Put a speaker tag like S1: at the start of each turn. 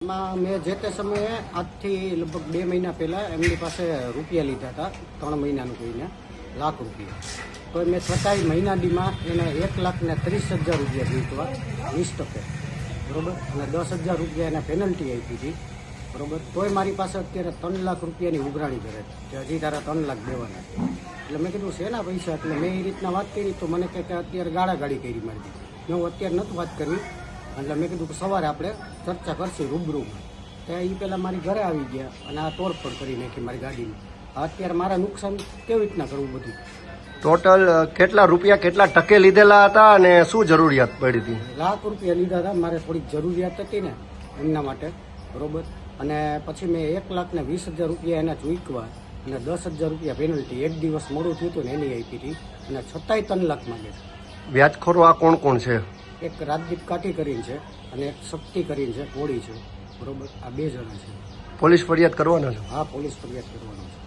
S1: મેં જે તે સમયે આજથી લગભગ 2 મહિના પહેલાં એમની પાસે રૂપિયા લીધા હતા 3 મહિનાનું કહીને લાખ રૂપિયા. તો મેં છતાંય મહિના દીમાં એને 1,30,000 રૂપિયા જીતવા 20%, બરાબર, અને 10,000 રૂપિયા એને પેનલ્ટી આપી હતી, બરાબર. તોય મારી પાસે અત્યારે 3 લાખ રૂપિયાની ઉઘરાણી કરે કે હજી તારા 3 લાખ દેવાના. એટલે મેં કીધું શેના પૈસા? એટલે મેં એ રીતના વાત કરી તો મને કહે કે અત્યારે ગાળાગાળી કરી મારી દીધી. મેં અત્યારે નથી વાત કરવી, એટલે મેં કીધું કે સવારે આપણે ચર્ચા કરશું રૂબરૂમાં. ત્યાં એ પહેલાં મારી ઘરે આવી ગયા અને આ તોડફોડ કરી નાખી મારી ગાડીની. અત્યારે મારા નુકસાન કેવી રીતના કરવું બધું?
S2: ટોટલ કેટલા રૂપિયા કેટલા ટકે લીધેલા હતા અને શું જરૂરિયાત પડી હતી?
S1: લાખ રૂપિયા લીધા હતા. મારે થોડીક જરૂરિયાત હતી ને એમના માટે, બરોબર. અને પછી મેં 1,20,000 રૂપિયા એને ચૂકવા અને 10,000 રૂપિયા પેનલ્ટી એક દિવસ મોડું થયું હતું ને એની આપી હતી, અને છતાંય 3 લાખ માંગે.
S2: વ્યાજખોરો આ કોણ કોણ છે?
S1: એક રાજદીપ કાઠી કરીને છે અને એક શક્તિ કરીને છે, કોળી છે, બરોબર. આ 2 જણા છે.
S2: પોલીસ ફરિયાદ કરવાના છે?
S1: હા, પોલીસ ફરિયાદ કરવાનો છે.